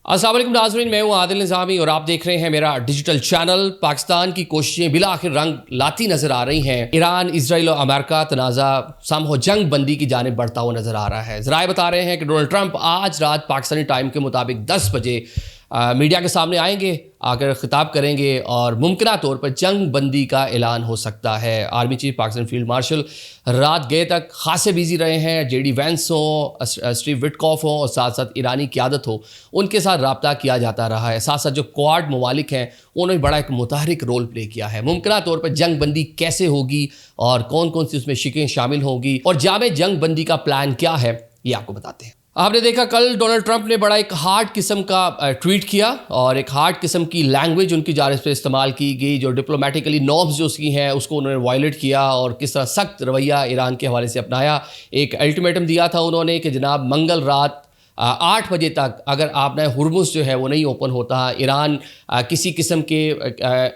अस्सलाम वालेकुम नाज़रीन, मैं हूँ आदिल निज़ामी और आप देख रहे हैं मेरा डिजिटल चैनल। पाकिस्तान की कोशिशें बिला आखिर रंग लाती नज़र आ रही हैं। ईरान, इजराइल और अमेरिका तनाज़ा समहो जंग बंदी की जानिब बढ़ता हुआ नज़र आ रहा है। ज़राए बता रहे हैं कि डोनाल्ड ट्रंप आज रात पाकिस्तानी टाइम के मुताबिक 10 बजे मीडिया के सामने आएंगे, आकर ख़िताब करेंगे और मुमकिना तौर पर जंग बंदी का ऐलान हो सकता है। Army chief Pakistan field marshal रात गए तक खासे बिजी रहे हैं। JD वैंस हो, स्टीव विटकॉफ हो और साथ साथ ईरानी क़यादत हो, उनके साथ रब्ता किया जाता रहा है। साथ साथ जो क्वाड ममालिक हैं उन्होंने बड़ा एक मुतहरिक रोल प्ले किया है। मुमकिना तौर पर जंग बंदी कैसे होगी और कौन कौन सी उसमें शिकें शामिल होंगी और जामे जंग बंदी का प्लान क्या है, ये आपको बताते हैं। आपने देखा कल डोनाल्ड ट्रंप ने बड़ा एक हार्ड किस्म का ट्वीट किया और एक हार्ड किस्म की लैंग्वेज उनकी जानिब से इस्तेमाल की गई। जो डिप्लोमेटिकली नॉर्म्स जो उसकी हैं उसको उन्होंने वायलेट किया और किस तरह सख्त रवैया ईरान के हवाले से अपनाया। एक अल्टीमेटम दिया था उन्होंने कि जनाब मंगल रात 8 बजे तक अगर आपने हुर्मुज़ जो है वो नहीं ओपन होता, ईरान किसी किस्म के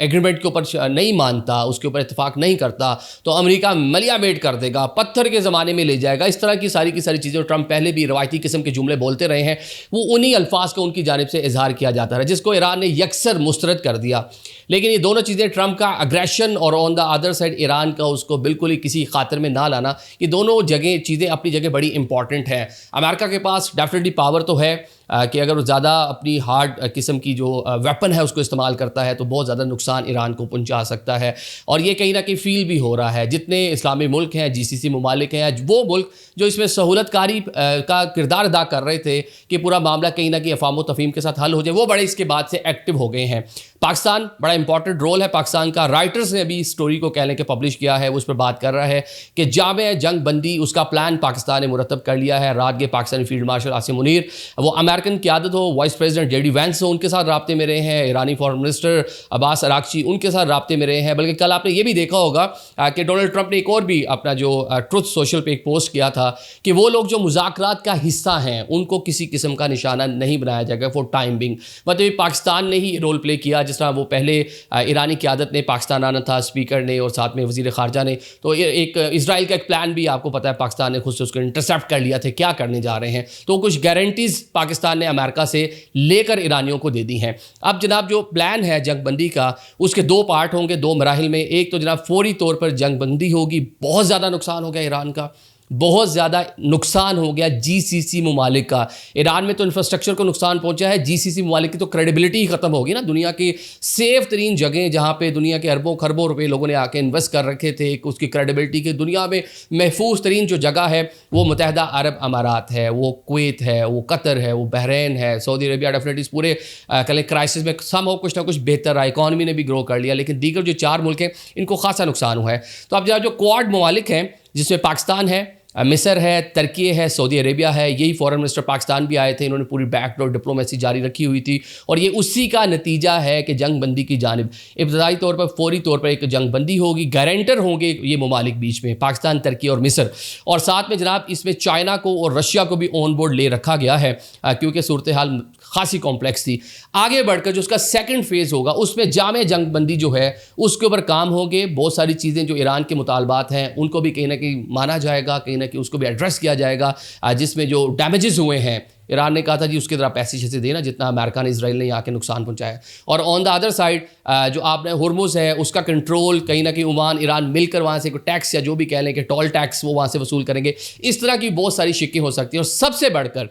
एग्रीमेंट के ऊपर नहीं मानता, उसके ऊपर इत्तेफाक नहीं करता, तो अमेरिका मलिया मेट कर देगा, पत्थर के ज़माने में ले जाएगा। इस तरह की सारी चीज़ें ट्रंप पहले भी रवायती किस्म के जुमले बोलते रहे हैं, वो उन्हीं अल्फाज का उनकी जानिब से इजहार किया जाता है जिसको ईरान ने यकसर मुस्तरद कर दिया। लेकिन ये दोनों चीज़ें, ट्रंप का अग्रेशन और on the other side Iran का उसको बिल्कुल ही किसी खातिर में ना लाना, ये दोनों चीज़ें अपनी जगह बड़ी इंपॉर्टेंट हैं। अमेरिका के पास डेफिनेटली पावर तो है कि अगर वो ज़्यादा अपनी हार्ड किस्म की जो वेपन है उसको इस्तेमाल करता है तो बहुत ज़्यादा नुकसान ईरान को पहुंचा सकता है। और ये कहीं ना कहीं फील भी हो रहा है। जितने इस्लामी मुल्क हैं, GCC ममालिक हैं, वो मुल्क जो इसमें सहूलतकारी का किरदार अदा कर रहे थे कि पूरा मामला कहीं ना कहीं अफ़ाम तफ़हीम के साथ हल हो जाए, वो बड़े इसके बाद से एक्टिव हो गए हैं। पाकिस्तान बड़ा इंपॉर्टेंट रोल है पाकिस्तान का। राइटर्स ने अभी स्टोरी को कह लें कि पब्लिश किया है, उस पर बात कर रहा है कि जामे जंग बंदी उसका प्लान पाकिस्तान ने मुरतब कर लिया है। रात के पाकिस्तानी फील्ड मार्शल आसिम मुनीर, वो अमेरिकन क़यादत हो, वाइस प्रेसिडेंट JD वैंस हो, उनके साथ राब्ते में रहे हैं। ईरानी फॉरेन मिनिस्टर अब्बास अरागची, उनके साथ राब्ते में रहे हैं। बल्कि कल आपने ये भी देखा होगा कि डोनाल्ड ट्रंप ने एक और भी अपना जो ट्रुथ सोशल पे एक पोस्ट किया था कि वो लोग जो मुज़ाकरात का हिस्सा हैं उनको किसी किस्म का निशाना नहीं बनाया जाएगा फॉर टाइम बिंग। मतलब पाकिस्तान ने ही रोल प्ले किया, जिस तरह वो पहले ईरानी क़यादत ने पाकिस्तान आना था, स्पीकर ने और साथ में वज़ीर ख़ारजा ने, तो एक इजराइल का एक प्लान भी आपको पता है पाकिस्तान ने खुद से उसको इंटरसेप्ट कर लिया था क्या करने जा रहे हैं। तो कुछ गारंटीज़ पाकिस्तान ने अमेरिका से लेकर ईरानियों को दे दी हैं। अब जनाब जो प्लान है जंग बंदी का, उसके 2 पार्ट होंगे, 2 मराहिल में। एक तो जनाब फौरी तौर पर जंग बंदी होगी। बहुत ज़्यादा नुकसान हो गया ईरान का, बहुत ज़्यादा नुकसान हो गया GCC ममालिक का। ईरान में तो इंफ्रास्ट्रक्चर को नुकसान पहुंचा है, GCC ममालिक की तो क्रेडिबिलिटी ही ख़त्म होगी ना। दुनिया की सेफ तरीन जगह जहाँ पे दुनिया के अरबों खरबों रुपए लोगों ने आके इन्वेस्ट कर रखे थे, उसकी क्रेडिबिलिटी की दुनिया में महफूज तरीन जो जगह है वो मुत्तहिदा अरब अमारात है, वो कुवैत है, वो कतर है, वो बहरीन है, सऊदी अरबिया। डेफिनेटली इस पूरे कल क्राइसिस में सम हो कुछ ना कुछ बेहतर रहा, इकॉनमी ने भी ग्रो कर लिया, लेकिन दीगर जो 4 मुल्क हैं इनको खासा नुकसान हुआ है। तो अब जो क्वाड ममालिक हैं जिसमें पाकिस्तान है, मिस्र है, तुर्की है, सऊदी अरेबिया है, यही फॉरेन मिनिस्टर पाकिस्तान भी आए थे, इन्होंने पूरी बैकडोर डिप्लोमेसी जारी रखी हुई थी। और ये उसी का नतीजा है कि जंग बंदी की जानिब इब्तदाई तौर पर फौरी तौर पर एक जंग बंदी होगी। गारंटर होंगे ये ममालिक बीच में, पाकिस्तान, तुर्की और मिस्र। और साथ में जनाब इसमें चाइना को और रशिया को भी ऑन बोर्ड ले रखा गया है क्योंकि सूरत हाल खासी कॉम्प्लेक्स थी। आगे बढ़कर जो उसका सेकंड फेज़ होगा उसमें जामे जंग बंदी जो है उसके ऊपर काम होंगे। बहुत सारी चीज़ें जो ईरान के मुतालबात हैं उनको भी कहीं ना कहीं माना जाएगा, कहीं ना कहीं उसको भी एड्रेस किया जाएगा। जिसमें जो डैमेजेस हुए हैं, ईरान ने कहा था जी उसकी तरह पैसे देना जितना अमेरिका ने इसराइल ने यहाँ के नुकसान पहुँचाया। और ऑन द अदर साइड जो आपने हुर्मुज़ है उसका कंट्रोल कहीं ना कहीं ओमान ईरान मिलकर वहाँ से कोई टैक्स या जो भी कह लें कि टोल टैक्स वो वहाँ से वसूल करेंगे। इस तरह की बहुत सारी शिकें हो सकती हैं। और सबसे बढ़कर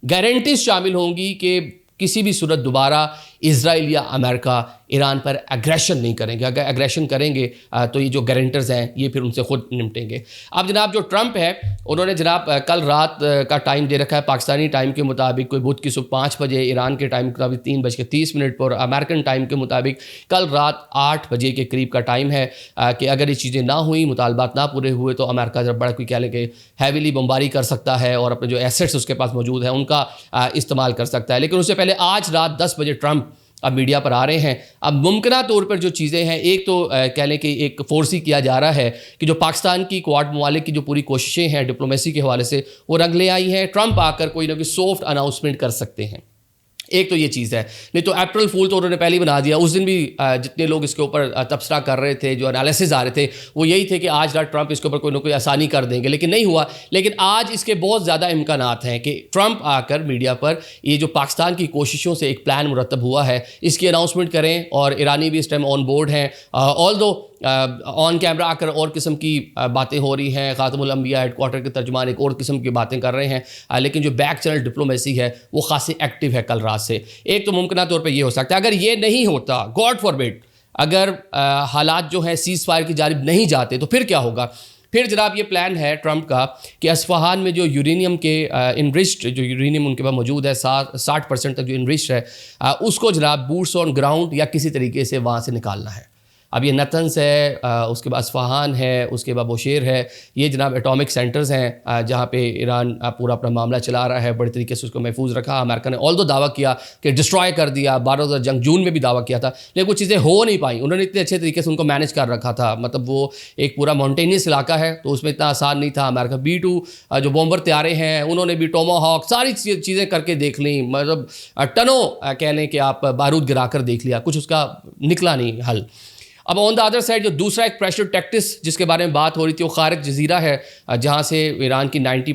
गारंटीज शामिल होंगी कि किसी भी सूरत दोबारा इजराइल या अमेरिका ईरान पर एग्रेशन नहीं करेंगे। अगर एग्रेशन करेंगे तो ये जो गारंटर्स हैं ये फिर उनसे खुद निपटेंगे। अब जनाब जो ट्रंप है उन्होंने जनाब कल रात का टाइम दे रखा है पाकिस्तानी टाइम के मुताबिक, कोई बुध की सुबह 5 बजे, ईरान के टाइम के मुताबिक 3:30 पर, अमेरिकन टाइम के मुताबिक कल रात 8 बजे के करीब का टाइम है कि अगर ये चीज़ें ना हुई, मुतालबात ना पूरे हुए तो अमेरिका जब बड़ा कोई कह लें कि हैवीली बमबारी कर सकता है और अपने जो एसेट्स उसके पास मौजूद है उनका इस्तेमाल कर सकता है। लेकिन उससे पहले आज रात 10 बजे ट्रंप अब मीडिया पर आ रहे हैं। अब मुमकिना तौर पर जो चीज़ें हैं, एक तो कह लें कि एक फोर्स ही किया जा रहा है कि जो पाकिस्तान की क्वाड ममालिक की जो पूरी कोशिशें हैं डिप्लोमेसी के हवाले से वो रंग ले आई हैं। ट्रंप आकर कोई ना कोई सॉफ्ट अनाउंसमेंट कर सकते हैं। ایک تو یہ چیز ہے. نہیں تو اپریل فول تو انہوں نے پہلے ہی بنا دیا. اس دن بھی جتنے لوگ اس کے اوپر تبصرہ کر رہے تھے, جو انالیسز آ رہے تھے, وہ یہی تھے کہ آج ٹرمپ اس کے اوپر کوئی نہ کوئی آسانی کر دیں گے, لیکن نہیں ہوا. لیکن آج اس کے بہت زیادہ امکانات ہیں کہ ٹرمپ آ کر میڈیا پر یہ جو پاکستان کی کوششوں سے ایک پلان مرتب ہوا ہے اس کی اناؤنسمنٹ کریں, اور ایرانی بھی اس ٹائم آن بورڈ ہیں. آلدو آن کیمرہ آ کر اور قسم کی باتیں ہو رہی ہیں, خاتم الانبیاء ہیڈ کوارٹر کے ترجمان ایک اور قسم کی باتیں کر رہے ہیں, لیکن جو بیک چینل ڈپلومیسی ہے وہ خاصی ایکٹیو ہے کل رات سے. ایک تو ممکنہ طور پہ یہ ہو سکتا ہے, اگر یہ نہیں ہوتا, گاڈ فاربڈ, اگر حالات جو ہیں سیز فائر کی جانب نہیں جاتے, تو پھر کیا ہوگا؟ پھر جناب یہ پلان ہے ٹرمپ کا کہ اصفہان میں جو یورینیم کے انرچڈ جو یورینیم ان کے پاس موجود ہے 60% تک جو انرچڈ ہے, اس کو جناب بوٹس آن گراؤنڈ یا کسی طریقے سے وہاں سے نکالنا ہے. اب یہ نتنز ہے, اس کے بعد اصفہان ہے, اس کے بعد بوشیر ہے, یہ جناب ایٹامک سینٹرز ہیں جہاں پہ ایران پورا اپنا معاملہ چلا رہا ہے, بڑے طریقے سے اس کو محفوظ رکھا. امریکہ نے آلدو دعویٰ کیا کہ ڈسٹرائے کر دیا, 12 جنگ جون میں بھی دعویٰ کیا تھا, لیکن وہ چیزیں ہو نہیں پائیں. انہوں نے اتنے اچھے طریقے سے ان کو مینیج کر رکھا تھا, مطلب وہ ایک پورا ماؤنٹینیس علاقہ ہے تو اس میں اتنا آسان نہیں تھا. امریکہ B-2 جو بومبر طیارے ہیں انہوں نے بھی ٹوما ہاک ساری چیزیں کر کے دیکھ لیں, مطلب ٹنوں کہہ لیں کہ آپ بارود گرا کر دیکھ لیا, کچھ اس کا نکلا نہیں حل. اب آن دا ادر سائڈ جو دوسرا ایک پریشر ٹیکٹس جس کے بارے میں بات ہو رہی تھی, وہ خارق جزیرہ ہے جہاں سے ایران کی 80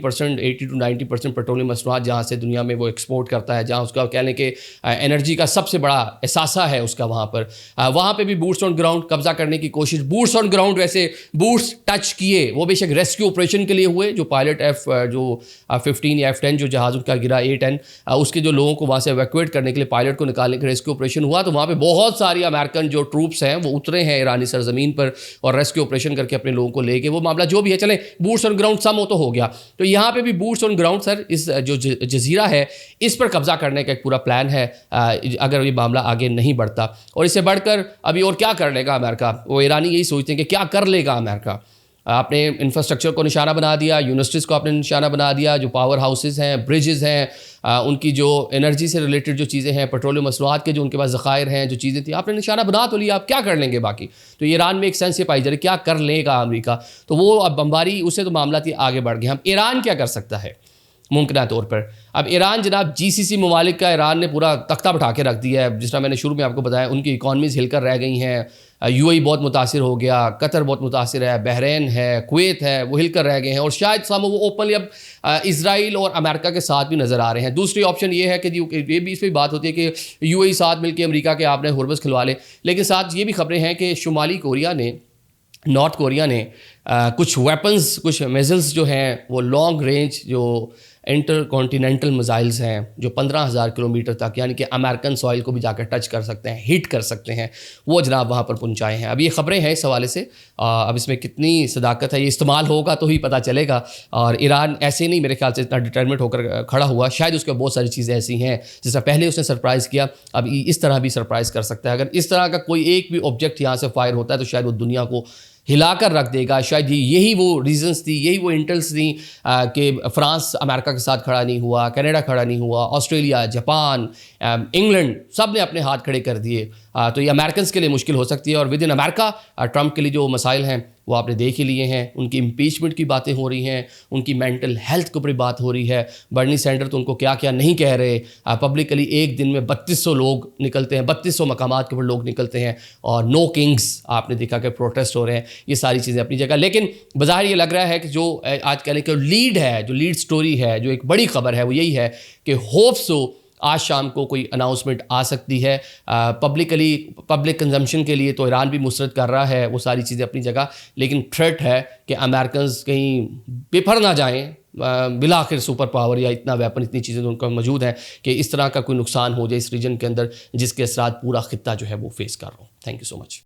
to 90% پیٹرولیم مصنوعات جہاں سے دنیا میں وہ ایکسپورٹ کرتا ہے, جہاں اس کا کہہ لیں کہ انرجی کا سب سے بڑا اثاثہ ہے اس کا وہاں پہ بھی بوٹس آن گراؤنڈ قبضہ کرنے کی کوشش. بوٹس آن گراؤنڈ ویسے بوٹس ٹچ کیے وہ بے شک ریسکیو آپریشن کے لیے ہوئے, جو پائلٹ F-15 یا F-10 جو جہاز ان کا گرا A-10, اس کے جو لوگوں کو وہاں سے ایویکویٹ کرنے کے لیے پائلٹ کو نکالنے کے ریسکیو آپریشن ہوا, تو وہاں پہ بہت ساری امریکن جو ٹروپس ہیں وہ اترے ہیں ایرانی سرزمین پر اور ریسکیو آپریشن کر کے اپنے لوگوں کو لے کے وہ معاملہ جو بھی ہے, چلیں بوٹس آن گراؤنڈ سم تو ہو گیا. تو یہاں پہ بھی بوٹس آن گراؤنڈ سر اس جو جزیرہ ہے اس پر قبضہ کرنے کا ایک پورا پلان ہے اگر یہ معاملہ آگے نہیں بڑھتا. اور اس سے بڑھ کر ابھی اور کیا کر لے گا امریکہ, وہ ایرانی یہی سوچتے ہیں کہ کیا کر لے گا امریکہ. آپ نے انفراسٹرکچر کو نشانہ بنا دیا, یونیورسٹیز کو آپ نے نشانہ بنا دیا, جو پاور ہاؤسز ہیں, بریجز ہیں, ان کی جو انرجی سے ریلیٹڈ جو چیزیں ہیں, پیٹرولیم مصنوعات کے جو ان کے پاس ذخائر ہیں, جو چیزیں تھیں, آپ نے نشانہ بنا تو لیا, آپ کیا کر لیں گے باقی. تو ایران میں ایک سینس یہ پائی جا رہی کیا کر لے گا امریکہ, تو وہ اب بمباری اس سے تو معاملات آگے بڑھ گئے. ہم ایران کیا کر سکتا ہے ممکنہ طور پر؟ اب ایران جناب GCC ممالک کا ایران نے پورا تختہ بٹھا کے رکھ دیا ہے. جس طرح میں نے شروع میں آپ کو بتایا, ان کی اکانمیز ہل کر رہ گئی ہیں. UAE بہت متاثر ہو گیا, قطر بہت متاثر ہے, بحرین ہے, کویت ہے, وہ ہل کر رہ گئے ہیں, اور شاید وہ اوپنلی اب اسرائیل اور امریکہ کے ساتھ بھی نظر آ رہے ہیں. دوسری آپشن یہ ہے کہ یہ بھی اس پہ بات ہوتی ہے کہ UAE ساتھ مل کے امریکہ کے آپ نے ہرمز کھلوا لے, لیکن ساتھ یہ بھی خبریں ہیں کہ شمالی کوریا نے, نارتھ کوریا نے کچھ ویپنز, کچھ میزلز جو ہیں وہ لانگ رینج جو انٹر کانٹیننٹل میزائلز ہیں جو 15,000 کلومیٹر تک, یعنی کہ امریکن سوائل کو بھی جا کر ٹچ کر سکتے ہیں, ہٹ کر سکتے ہیں, وہ جناب وہاں پر پہنچائے ہیں. اب یہ خبریں ہیں اس حوالے سے, اب اس میں کتنی صداقت ہے یہ استعمال ہوگا تو ہی پتہ چلے گا. اور ایران ایسے نہیں میرے خیال سے اتنا ڈٹرمنٹ ہو کر کھڑا ہوا, شاید اس کے بہت ساری چیزیں ایسی ہیں جس طرح پہلے اس نے سرپرائز کیا, اب اس طرح بھی سرپرائز کر سکتا ہے. اگر اس طرح کا کوئی ایک بھی آبجیکٹ یہاں سے فائر ہوتا ہے تو شاید وہ دنیا کو ہلا کر رکھ دے گا. شاید یہی وہ ریزنز تھی, یہی وہ انٹلس تھیں کہ فرانس امریکہ کے ساتھ کھڑا نہیں ہوا, کینیڈا کھڑا نہیں ہوا, آسٹریلیا, جاپان, انگلینڈ, سب نے اپنے ہاتھ کھڑے کر دیے. تو یہ امریکنس کے لیے مشکل ہو سکتی ہے. اور ود ان امریکہ ٹرمپ کے لیے جو مسائل ہیں وہ آپ نے دیکھ ہی لیے ہیں. ان کی امپیچمنٹ کی باتیں ہو رہی ہیں, ان کی مینٹل ہیلتھ کے اوپر بات ہو رہی ہے. برنی سینڈر تو ان کو کیا کیا نہیں کہہ رہے. پبلکلی ایک دن میں 3200 لوگ نکلتے ہیں, 3200 مقامات کے اوپر لوگ نکلتے ہیں, اور نو کنگز آپ نے دیکھا کہ پروٹیسٹ ہو رہے ہیں. یہ ساری چیزیں اپنی جگہ, لیکن بظاہر یہ لگ رہا ہے کہ جو آج کہنے کہ لیڈ ہے, جو لیڈ سٹوری ہے, جو ایک بڑی خبر ہے, وہ یہی ہے کہ ہوپ سو آج شام کو کوئی اناؤنسمنٹ آ سکتی ہے پبلک کنزمپشن کے لیے. تو ایران بھی مسترد کر رہا ہے, وہ ساری چیزیں اپنی جگہ, لیکن تھریٹ ہے کہ امریکنز کہیں بپھر نہ جائیں بلاخر سپر پاور یا اتنا ویپن, اتنی چیزیں ان کا موجود ہیں کہ اس طرح کا کوئی نقصان ہو جائے اس ریجن کے اندر جس کے اثرات پورا خطہ جو ہے وہ فیس کر رہا ہوں. Thank you so much.